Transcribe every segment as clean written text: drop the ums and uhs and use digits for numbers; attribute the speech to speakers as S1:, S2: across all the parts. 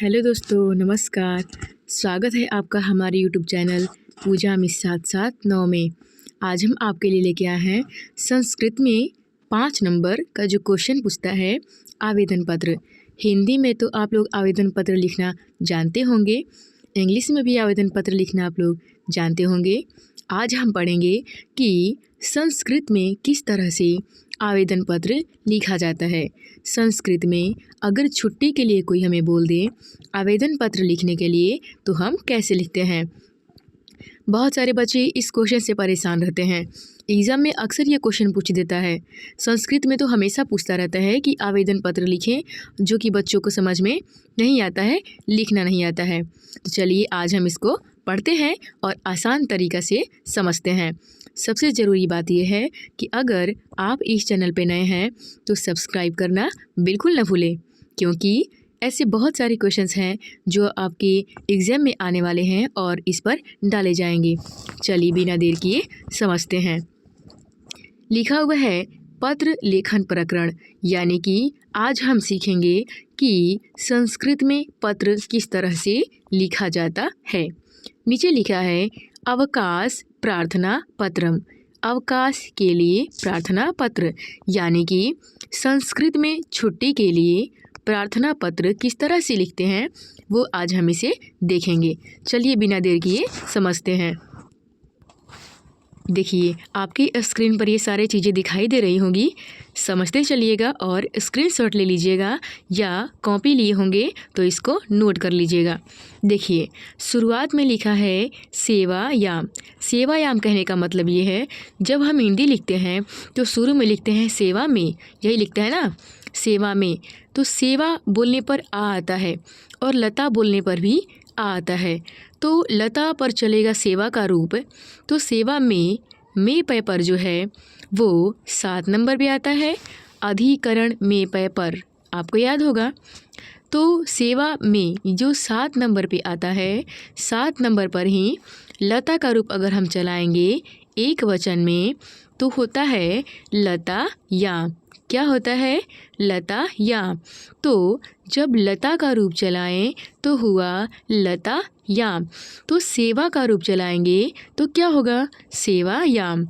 S1: Hello दोस्तों, नमस्कार। स्वागत है आपका हमारे यूट्यूब चैनल पूजा मिस 779 में। आज हम आपके लिए लेके आए हैं संस्कृत में 5 नंबर का जो क्वेश्चन पूछता है आवेदन पत्र। हिंदी में तो आप लोग आवेदन पत्र लिखना जानते होंगे, इंग्लिश में भी आवेदन पत्र लिखना आप लोग जानते होंगे। आज हम पढ़ेंगे कि संस्कृत में किस तरह से आवेदन पत्र लिखा जाता है। संस्कृत में अगर छुट्टी के लिए कोई हमें बोल दे आवेदन पत्र लिखने के लिए तो हम कैसे लिखते हैं। बहुत सारे बच्चे इस क्वेश्चन से परेशान रहते हैं। एग्ज़ाम में अक्सर ये क्वेश्चन पूछ देता है। संस्कृत में तो हमेशा पूछता रहता है कि आवेदन पत्र लिखें, जो कि बच्चों को समझ में नहीं आता है, लिखना नहीं आता है। तो चलिए आज हम इसको पढ़ते हैं और आसान तरीक़ा से समझते हैं। सबसे ज़रूरी बात यह है कि अगर आप इस चैनल पे नए हैं तो सब्सक्राइब करना बिल्कुल न भूलें, क्योंकि ऐसे बहुत सारे क्वेश्चंस हैं जो आपके एग्ज़ाम में आने वाले हैं और इस पर डाले जाएंगे। चलिए बिना देर किए समझते हैं। लिखा हुआ है पत्र लेखन प्रकरण, यानी कि आज हम सीखेंगे कि संस्कृत में पत्र किस तरह से लिखा जाता है। नीचे लिखा है अवकाश प्रार्थना पत्रम, अवकाश के लिए प्रार्थना पत्र, यानी कि संस्कृत में छुट्टी के लिए प्रार्थना पत्र किस तरह से लिखते हैं वो आज हम इसे देखेंगे। चलिए बिना देर किए समझते हैं। देखिए आपकी स्क्रीन पर ये सारी चीज़ें दिखाई दे रही होंगी, समझते चलिएगा और स्क्रीनशॉट ले लीजिएगा या कॉपी लिए होंगे तो इसको नोट कर लीजिएगा। देखिए शुरुआत में लिखा है सेवायाम। सेवायाम कहने का मतलब ये है, जब हम हिंदी लिखते हैं तो शुरू में लिखते हैं सेवा में, यही लिखता है ना, सेवा में। तो सेवा बोलने पर आ आता है और लता बोलने पर भी आ आता है। तो लता पर चलेगा सेवा का रूप, तो सेवा में पै पर जो है वो 7 नंबर पे आता है। अधिकरण में पै पर आपको याद होगा। तो सेवा में जो 7 नंबर पे आता है, 7 नंबर पर ही लता का रूप अगर हम चलाएंगे एक वचन में तो होता है लता या। क्या होता है? लता या। तो जब लता का रूप चलाएं तो हुआ लता याम। तो सेवा का रूप चलाएंगे तो क्या होगा? सेवा याम।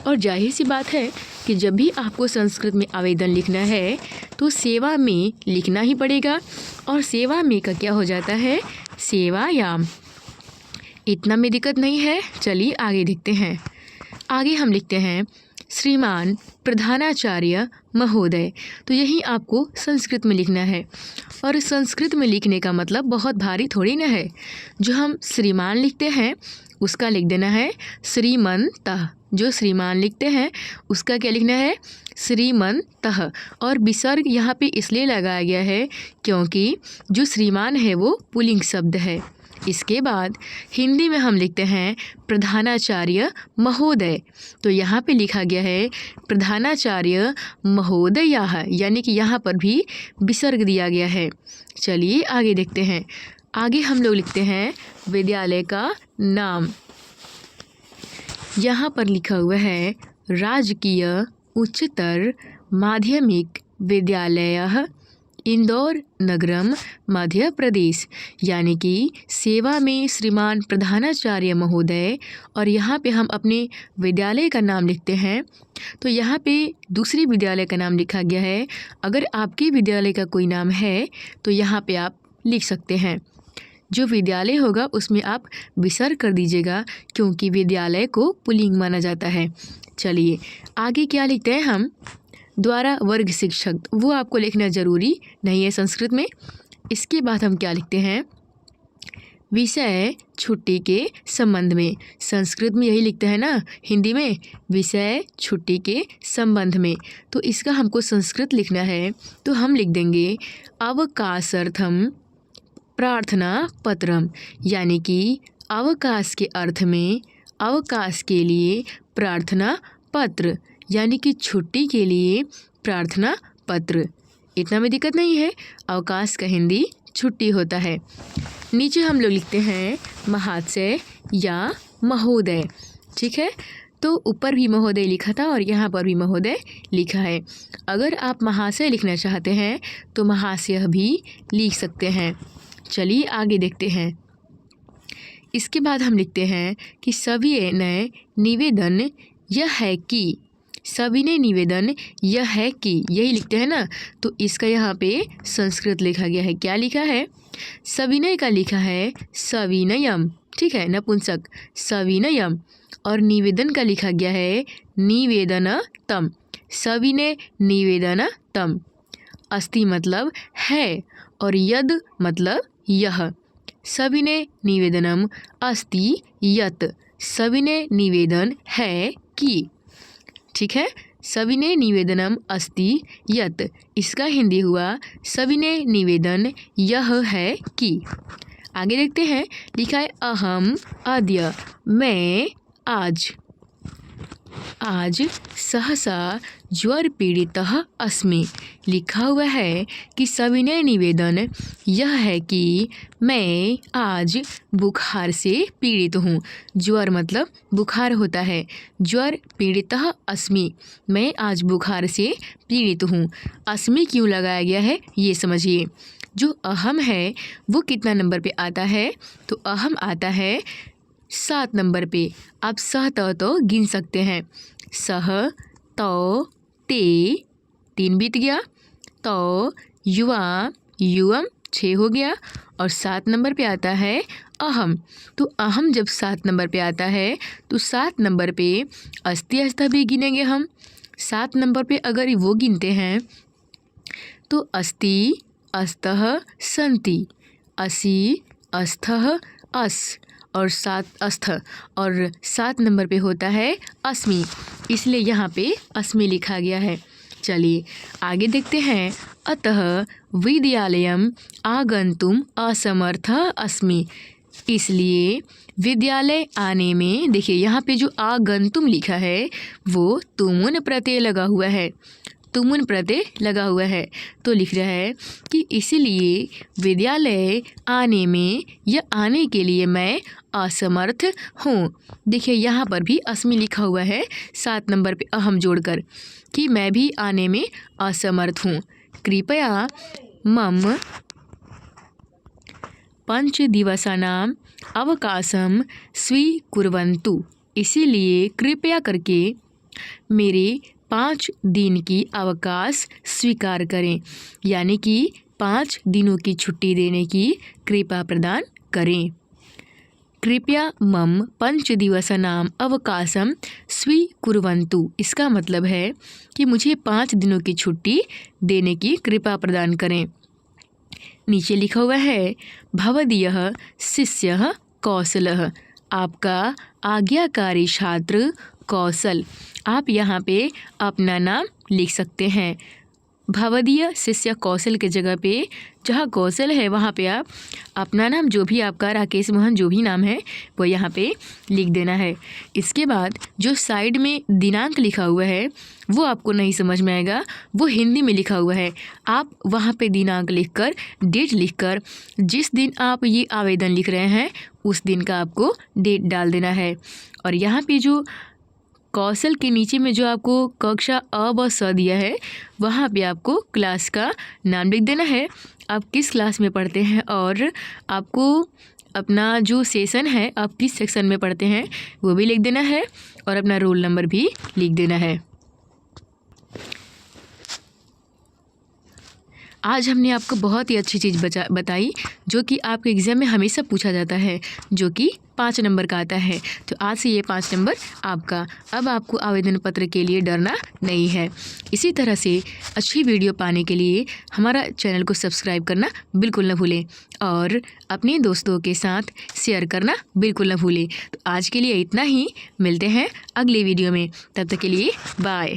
S1: और जाहिर सी बात है कि जब भी आपको संस्कृत में आवेदन लिखना है तो सेवा में लिखना ही पड़ेगा, और सेवा में का क्या हो जाता है? सेवा याम। इतना में दिक्कत नहीं है। चलिए आगे देखते हैं। आगे हम लिखते हैं श्रीमान प्रधानाचार्य महोदय। तो यही आपको संस्कृत में लिखना है, और संस्कृत में लिखने का मतलब बहुत भारी थोड़ी ना है। जो हम श्रीमान लिखते हैं उसका लिख देना है श्रीमंतः। जो श्रीमान लिखते हैं उसका क्या लिखना है? श्रीमंतः। और विसर्ग यहाँ पे इसलिए लगाया गया है क्योंकि जो श्रीमान है वो पुल्लिंग शब्द है। इसके बाद हिंदी में हम लिखते हैं प्रधानाचार्य महोदय। तो यहाँ पे लिखा गया है प्रधानाचार्य महोदयाः, यानी कि यहाँ पर भी विसर्ग दिया गया है। चलिए आगे देखते हैं। आगे हम लोग लिखते हैं विद्यालय का नाम। यहाँ पर लिखा हुआ है राजकीय उच्चतर माध्यमिक विद्यालय इंदौर नगरम मध्य प्रदेश, यानी कि सेवा में श्रीमान प्रधानाचार्य महोदय। और यहाँ पे हम अपने विद्यालय का नाम लिखते हैं, तो यहाँ पे दूसरी विद्यालय का नाम लिखा गया है। अगर आपके विद्यालय का कोई नाम है तो यहाँ पे आप लिख सकते हैं। जो विद्यालय होगा उसमें आप विसर्ग कर दीजिएगा, क्योंकि विद्यालय को पुल्लिंग माना जाता है। चलिए आगे क्या लिखते हैं हम? द्वारा वर्ग शिक्षक, वो आपको लिखना ज़रूरी नहीं है संस्कृत में। इसके बाद हम क्या लिखते हैं? विषय छुट्टी के संबंध में। संस्कृत में यही लिखता है ना, हिंदी में विषय छुट्टी के संबंध में। तो इसका हमको संस्कृत लिखना है, तो हम लिख देंगे अवकाशार्थम प्रार्थना पत्रम, यानी कि अवकाश के अर्थ में अवकाश के लिए प्रार्थना पत्र, यानी कि छुट्टी के लिए प्रार्थना पत्र। इतना में दिक्कत नहीं है। अवकाश का हिंदी छुट्टी होता है। नीचे हम लोग लिखते हैं महाशय या महोदय। ठीक है, तो ऊपर भी महोदय लिखा था और यहाँ पर भी महोदय लिखा है। अगर आप महाशय लिखना चाहते हैं तो महाशय भी लिख सकते हैं। चलिए आगे देखते हैं। इसके बाद हम लिखते हैं कि सविनय निवेदन यह है कि, सविनय निवेदन यह है कि, यही लिखते हैं ना। तो इसका यहाँ पे संस्कृत लिखा गया है। क्या लिखा है? सविनय का लिखा है सविनयम, ठीक है, नपुंसक सविनयम। और निवेदन का लिखा गया है निवेदनतम, सविनय निवेदनतम। अस्ति मतलब है और यद मतलब यह। सविनय निवेदनम अस्ति यत्, सविनय निवेदन है कि, ठीक है। सविनय निवेदनम अस्ति यत्, इसका हिंदी हुआ सविनय निवेदन यह है कि। आगे देखते हैं। लिखा है अहम अद्य, मैं आज, आज सहसा ज्वर पीड़ितः अस्मि। लिखा हुआ है कि सविनय निवेदन यह है कि मैं आज बुखार से पीड़ित हूँ। ज्वर मतलब बुखार होता है। ज्वर पीड़ितः अस्मि, मैं आज बुखार से पीड़ित हूँ। अस्मि क्यों लगाया गया है ये समझिए। जो अहम है वो कितना नंबर पे आता है? तो अहम आता है 7 नंबर पे। आप सह तो गिन सकते हैं। सह तो ते 3 बीत गया, तो युवा युवम 6 हो गया, और 7 नंबर पे आता है अहम। तो अहम जब 7 नंबर पे आता है तो 7 नंबर पे अस्ति अस्थः भी गिनेंगे हम। 7 नंबर पे अगर वो गिनते हैं तो अस्ति अस्तः सन्ति, असि अस्थः अस, और 7 अस्थ, और 7 नंबर पे होता है अस्मि, इसलिए यहाँ पे अस्मि लिखा गया है। चलिए आगे देखते हैं। अतः विद्यालयम आगंतुम असमर्थः अस्मि, इसलिए विद्यालय आने में, देखिए यहाँ पे जो आगंतुम लिखा है वो तुमुन प्रत्यय लगा हुआ है, तुमुन प्रत्यय लगा हुआ है। तो लिख रहा है कि इसलिए विद्यालय आने में या आने के लिए मैं असमर्थ हूँ। देखिए यहाँ पर भी अस्मि लिखा हुआ है 7 नंबर पे अहम जोड़कर, कि मैं भी आने में असमर्थ हूँ। कृपया मम 5 दिवसानां अवकाशं स्वीकुर्वन्तु, इसीलिए कृपया करके मेरे 5 दिन की अवकाश स्वीकार करें, यानी कि 5 दिनों की छुट्टी देने की कृपा प्रदान करें। कृपया मम 5 दिवसानां अवकाशं स्वीकुर्वन्तु, इसका मतलब है कि मुझे 5 दिनों की छुट्टी देने की कृपा प्रदान करें। नीचे लिखा हुआ है भवदीयः शिष्यः कौशलः, आपका आज्ञाकारी छात्र कौशल। आप यहाँ पे अपना नाम लिख सकते हैं। भवदीय शिष्य कौशल के जगह पे जहाँ कौशल है वहाँ पे आप अपना नाम, जो भी आपका राकेश मोहन जो भी नाम है वो यहाँ पे लिख देना है। इसके बाद जो साइड में दिनांक लिखा हुआ है वो आपको नहीं समझ में आएगा, वो हिंदी में लिखा हुआ है। आप वहाँ पे दिनांक लिखकर, डेट लिखकर, जिस दिन आप ये आवेदन लिख रहे हैं उस दिन का आपको डेट डाल देना है। और यहाँ पे जो कौशल के नीचे में जो आपको कक्षा अ व स दिया है वहाँ पे आपको क्लास का नाम लिख देना है, आप किस क्लास में पढ़ते हैं, और आपको अपना जो सेशन है आप किस सेक्शन में पढ़ते हैं वो भी लिख देना है, और अपना रोल नंबर भी लिख देना है। आज हमने आपको बहुत ही अच्छी चीज़ बताई जो कि आपके एग्ज़ाम में हमेशा पूछा जाता है, जो कि 5 नंबर का आता है। तो आज से ये 5 नंबर आपका। अब आपको आवेदन पत्र के लिए डरना नहीं है। इसी तरह से अच्छी वीडियो पाने के लिए हमारा चैनल को सब्सक्राइब करना बिल्कुल न भूलें, और अपने दोस्तों के साथ शेयर करना बिल्कुल न भूलें। तो आज के लिए इतना ही, मिलते हैं अगले वीडियो में, तब तक के लिए बाय।